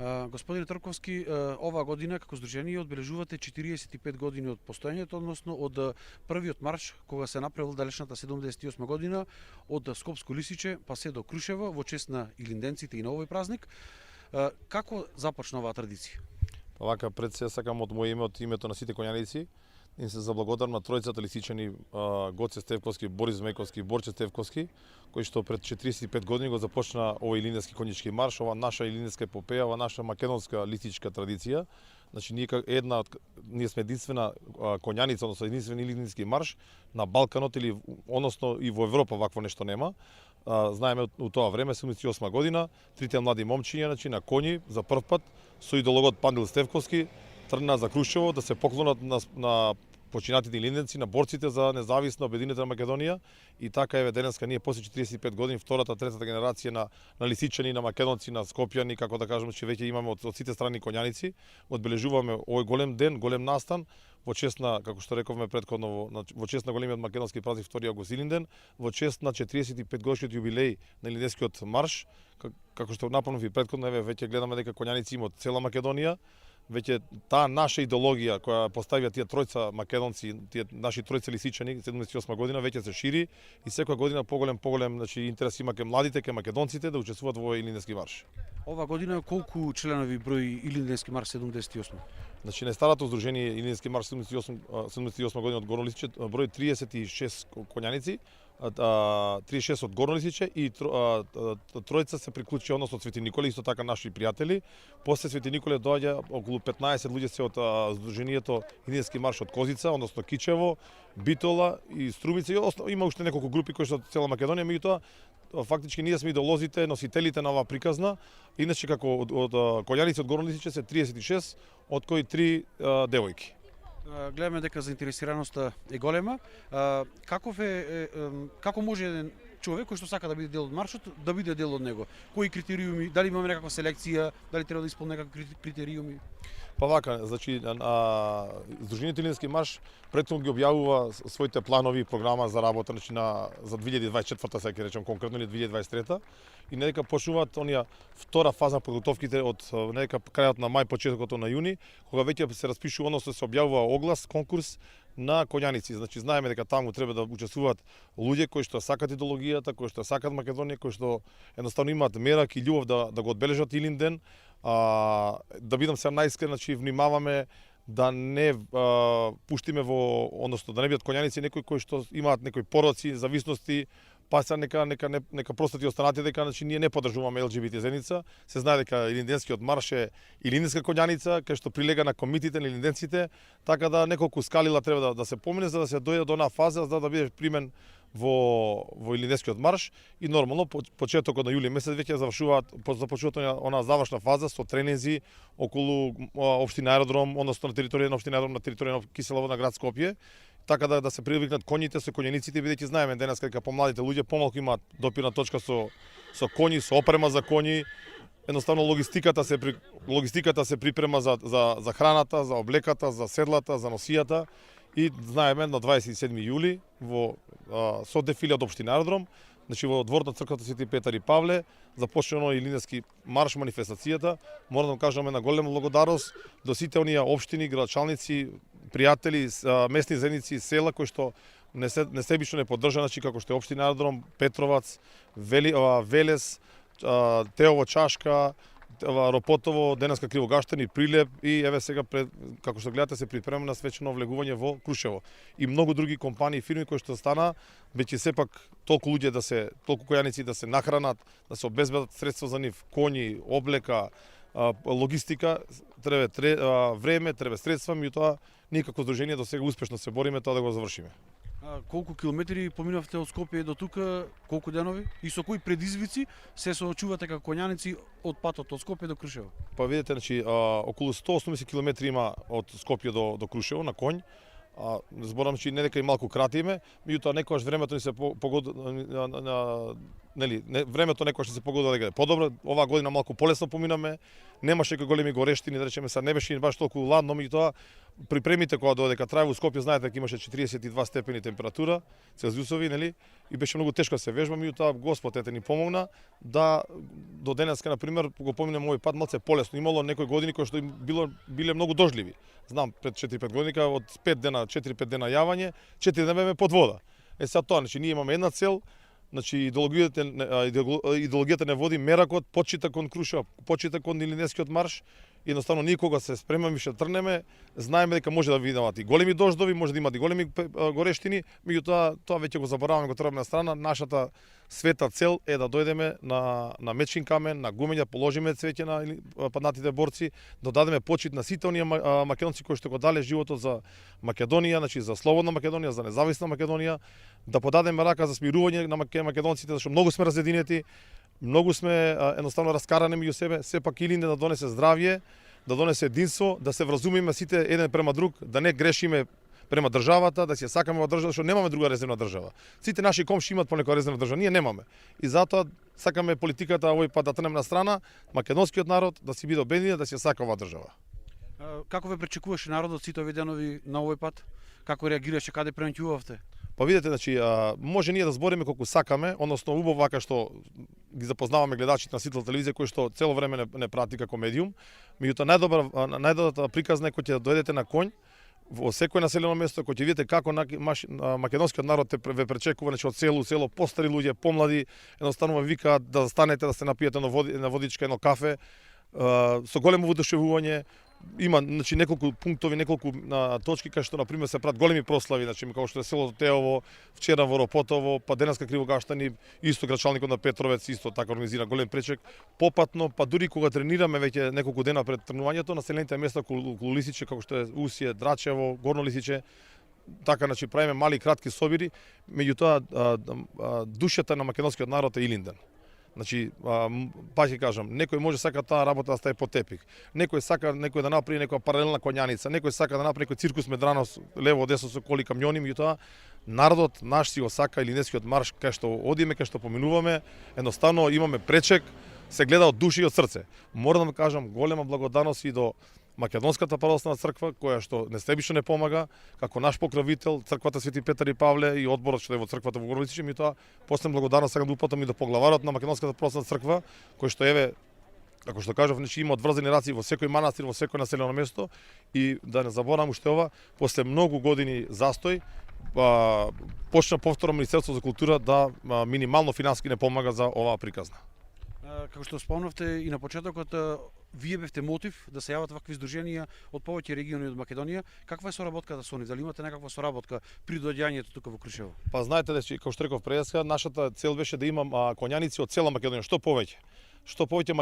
Господине Трковски, оваа година како здружение одбележувате 45 години од постоењето, односно од првиот марш кога се направил далечната 78 година од Скопско Лисиче па се до Крушево во чест на илинденците и на овој празник. Како започна оваа традиција? Вака, пред се сакам од моје име, од името на сите коњаници, им се заблагодарам на тројцата лисичани, Гоце Стевковски, Борис Мековски, Борче Стевковски, кои што пред 45 години го започна овој илинденски конјички марш, ова наша илинденска епопеја, ова наша македонска лисичка традиција. Значи ние сме единствена коњаница, односно единствен илинденски марш на Балканот или односно и во Европа вакво нешто нема. Знаеме у тоа време, 78 година, трите млади момчиња на коњи за прв пат со идеологот Пандил Стевковски тргнаа за Крушево да се поклонат на починатите илинденци, на борците за независна обединета Македонија, и така еве денеска ние после 45 години втората, третата генерација на лисичани, на македонци, на скопјани, како да кажеме, че веќе имаме од сите страни коњаници, одбележуваме овој голем ден, голем настан во чест на, како што рековме претходно, во чест на големиот македонски празник 2 август Илинден, во чест на 45 годишниот јубилеј на илинденскиот марш, како што напомнав и претходно, еве веќе гледаме дека коњаници има од цела Македонија. Веќе таа наша идеологија која поставија тие тројца македонци, тие наши тројца лисичани 78 година веќе се шири и секоја година поголем значи интерес има кај младите, кај македонците да учествуваат во овој илинденски марш. Ова година колку членови брои илинденски марш 78? Значи најстарото здружение илинденски марш 78 година од Горно Лисиче брои 36 коњаници, 36 од Горно Лисиче и тројца се приклучи, односно од Свети Николе, исто така наши пријатели. После Свети Николе доаѓа околу 15 луѓе се од здруженијето Илинденски марш од Козица, односно Кичево, Битола и Струмица. Има уште неколку групи кои што од цела Македонија, меѓутоа фактички ние сме идолозите, носителите на оваа приказна. Иначе како од коњаници од Горно Лисиче се 36, од кои 3 девојки. Гледаме дека заинтересираноста е голема. Како може еден човек кој што сака да биде дел од маршот да биде дел од него? Кои критериуми, дали имаме некаква селекција, дали треба да исполни некакви критериуми? Па вака, значи Здруженијето Илинденски марш претходно ги објавува своите планови и програма за работа, значи за 2024-та, сега ќе речем конкретно, или 2023-та, и недека почнуваат онија втора фаза на подготовките од недека крајот на мај, почетокот на јуни, кога веќе се распишува, односно се објавува оглас, конкурс на коњаници. Значи знаеме дека таму треба да учествуваат луѓе кои што сакат идеологијата, кои што сакат Македонија, кои што едноставно имаат мерак и љубов да го одбележат Илинден. Да бидам се најискрен, значи внимаваме да не пуштиме односно да не бидат коњаници некои кои што имаат некои пороци, зависности, па се нека простати останати дека значи ние не поддржуваме ЛГБТ заедница. Се знае дека илинденскиот марш е илинденска коњаница кај што прилега на комитите на илинденците, така да неколку скалила треба да се помине за да се дојде до онаа фаза за да биде примен во илинденскиот марш, и нормално почетокот на јули месец веќе започнуваат онаа завршна фаза со тренинзи околу општина Аеродром, односно на територија на општина Аеродром, на територија на Киселово, на град Скопје, така да се привикнат коњите со коњениците, бидејќи знаеме денес дека помладите луѓе помалку имаат допирна точка со коњи, со опрема за коњи. Едноставно логистиката се припрема за храната, за облеката, за седлата, за носијата. И знаеме на 27 јули со дефиле од општина Аеродром, значи во дворот на црквата Свети Петар и Павле, започнено илинденски марш манифестацијата. Морам да кажеме на голема благодарност до сите оние општини, градчалници, пријатели, местни заедници, села кои што несебично не поддржаа, значи како што е општина Аеродром, Петровац, Велес, Теово, Чашка, Ропотово, денеска Кривогаштани, Прилеп, и еве сега како што гледате се припремаме на свечено влегување во Крушево. И многу други компании и фирми кои што стана, веќе сепак толку луѓе толку којаници да се нахранат, да се обезбедат средства за нив, коњи, облека, логистика, треба време, треба средства, меѓутоа ние како здружение до сега успешно се бориме тоа да го завршиме. Колку километри поминавте од Скопје до тука, колку денови и со кои предизвици се соочувате како коњаници од патот од Скопје до Крушево? Па видите, значи околу 180 километри има од Скопје до Крушево на конј. Зборам, че не дека и малку кратиме, меѓутоа некогаш времето ни се нели, времето некој што се погодува дека е подобро, оваа година малку полесно поминаме, немаше кои големи горештини, да речеме, са не беше баш толку ладно, меѓутоа припремите кога додека трае во Скопје, знаете дека имаше 42 степени температура целзиусови, нели, и беше многу тешко да се вежба, меѓутоа Господ ете ни помогна да до денеска на пример го поминеме овој пат малце полесно. Имало некои години кои што биле многу дожливи. Знам пред 4-5 години од 5 дена, 4-5 дена јавање, 4 дена беме под вода. Сега тоа, значи ние имаме една цел, значи идеологијата не води меракот, почита кон Крушево, почита кон Илинденскиот марш. Едноставно ние кога се спремаме што трнеме, знаеме дека може да видат и големи дождови, може да имат и големи горештини, меѓутоа тоа веќе го забораваме, го требаме на страна. Нашата света цел е да дојдеме на Мечкин камен, на Гумења, положиме цвеќе на паднатите борци, да дадеме почит на сите оние македонци кои што го дале животот за Македонија, значи за слободна Македонија, за независна Македонија, да подадеме рака за смирување на македонците, зашто многу сме разединети. Многу сме едноставно раскарани меѓу себе, сепак Илинден да донесе здравје, да донесе единство, да се вразумиме сите еден према друг, да не грешиме према државата, да си ја сакаме во држава, зашто немаме друга резервна држава. Сите наши комши имаат понекоја резервна држава, ние немаме. И затоа сакаме политиката овој пат да трнеме на страна, македонскиот народ да си биде обединет, да си ја сака оваа држава. Како ве пречекуваше народот сите овие денови на овој пат? Како реагираше, каде пренаќувавте? Па видете, значи, може ние да збориме колку сакаме, односно убаво вака што ги запознаваме гледачите на Сител телевизија кои што цело време не прати како медиум, меѓутоа најдобрата приказна е кога ќе дојдете на конј во секој населено место, кога ќе видите како македонскиот народ ве пречекува, значи од село, постари луѓе, помлади, едноставно викаат да станете да се напиете на водичка, едно кафе, со големо воодушевување. Има значи неколку пунктови, неколку точки кај што на пример се прават големи прослави, значи како што е селото Теово, вчера во Ропотово, па денеска Кривогаштани, исто градчалникот на Петровец исто така организира голем пречек. Попатно, па дури кога тренираме веќе неколку дена пред тренувањето, населените места околу Лисиче, како што е Усие, Драчево, Горно Лисиче, така значи правиме мали кратки собири, меѓутоа душата на македонскиот народ е Илинден. Значи, па ќе кажам, некој може сака таа работа да стаje под тепих. Некој сака да направи некоја паралелна коњаница, некој сака да направи некој циркус медрано лево десно со коли камиони, меѓутоа народот наш си го сака Илинденскиот марш кај што одиме, кај што поминуваме, едноставно имаме пречек, се гледа од душа и од срце. Морам да кажам голема благодарност и до Македонската православна црква, која што нестебично не помага, како наш покровител, црквата Свети Петар и Павле и одборот што е во црквата во Горно Лисиче, меѓутоа посебно благодарност сакам да упатам и до поглаварот на Македонската православна црква, кој што еве, како што кажав, значи има одврзани раци во секој манастир, во секој населено место и да не заборавам уште ова, после многу години застој, почна повторно Министерството за култура да минимално финансиски не помага за оваа приказна. Како што спомнавте и на почетокот, вие бевте мотив да се јават вакви здруженија од повеќе региони од Македонија. Каква е соработката со нив? Дали имате некаква соработка при доаѓањето тука во Крушево? Па знаете дека како што реков преска, нашата цел беше да имам коњаници од цела Македонија, што повеќе. Што повеќе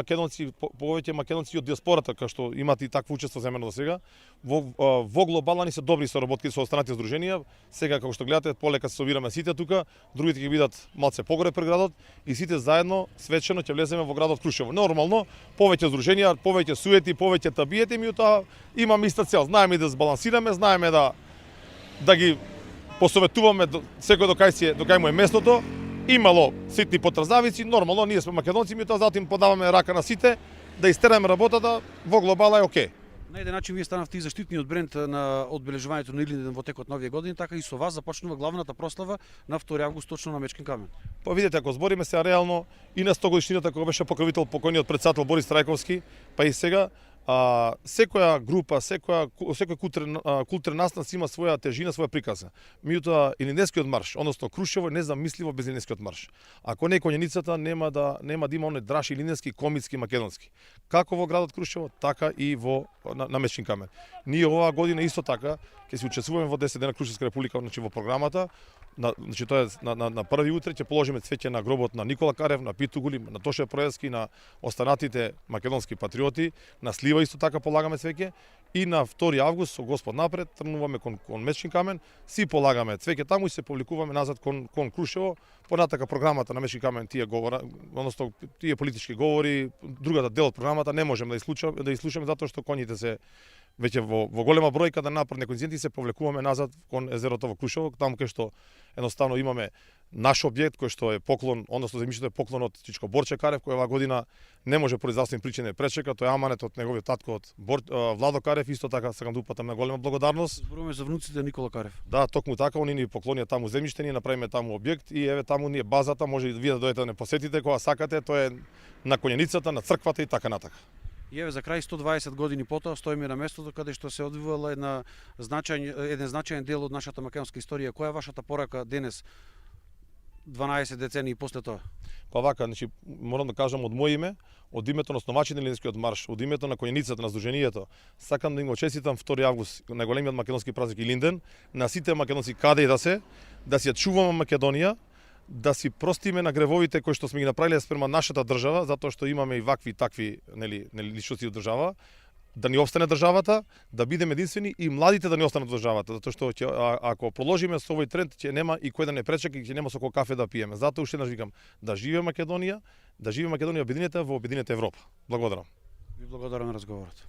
македонци од диаспората, кај што имат и такво учество земено до сега, во глобални се добри соработки со останатите здруженија. Сега како што гледате, полека се собираме сите тука, другите ќе бидат малце погоре пред градот и сите заедно свечено ќе влеземе во градот Крушево. Нормално, повеќе здруженија, повеќе суети, повеќе табиети, меѓутоа имаме иста цел. Знаеме да збалансираме, знаеме да ги посоветуваме секој до кај му е местото. Имало ситни потразавици, нормално, ние сме македонци, меѓутоа затоа им подаваме рака на сите, да истереме работата, во глобала е окей. На еден начин вие станавте и заштитниот бренд на одбележувањето на Илинден во текот на овие години, така и со вас започнува главната прослава на 2 август точно на Мечкин камен. Па видите, ако збориме сега реално и на 100 годишнината кога беше покровител покојниот претседател Борис Трајковски, па и сега секоја група, секој културен настан има своја тежина, своја приказна. Меѓутоа Илинденскиот марш, односно Крушево е незамисливо без Илинденскиот марш. Ако не коњаницата нема да има оној драж илинденски, комитски, македонски. Како во градот Крушево, така и на Мечкин камен. Ние оваа година исто така ќе се учествуваме во 10 дена Крушевска република, значи во програмата. Значи тоа е на први утре ќе положиме цвеќе на гробот на Никола Карев, на Питу Гули, на Тоше Проевски, на останатите македонски патриоти, на Слива исто така полагаме цвеќе и на 2 август со Господ напред тргнуваме кон Мечкин камен, си полагаме цвеќе таму и се повликуваме назад кон Крушево. Понатака програмата на Мечкин камен тие политички говори, другата дел од програмата не можеме да изслушаме затоа што коњите се веќе во голема бројка да напред некои инциденти се повлекуваме назад кон езерото во Крушево, таму кај што едноставно имаме наш објект кој што е поклон, односно земјишето е поклон од Чичко Борче Карев, кој оваа година не може поради здравствени причини пречека, тој е аманет од неговиот татко од Владо Карев, исто така сакам да упатам на голема благодарност. Зборуваме за внуците Никола Карев. Да, токму така, они ни поклонија таму земјиште, ние направиме таму објект и еве таму ни е базата, може и вие да дојдете да не посетите кога сакате, тоа е на конјаницата, на црквата и така натака. И еве за крај 120 години потоа стоиме на местото каде што се одвивала еден значаен дел од нашата македонска историја. Која е вашата порака денес 12 децении после тоа? Па вака, значи морам да кажам од моје име, од името на основачите на Илинденскиот марш, од името на конјаницата на Сдруженијето, сакам да им го честитам 2 август, најголемиот македонски празник Илинден, на сите македонци каде и да се ја чуваме Македонија, да си простиме на гревовите кои што сме ги направиле спрема нашата држава, затоа што имаме и вакви и такви личности од држава, да ни обстане државата, да бидеме единствени и младите да ни останат во државата, затоа што ако продолжиме со овој тренд, ќе нема и кој да не пречека и ќе нема со кој кафе да пиеме. Затоа уште еднаш викам, да живее Македонија обединета во обединета Европа. Благодарам. Ви благодарам на разговорот.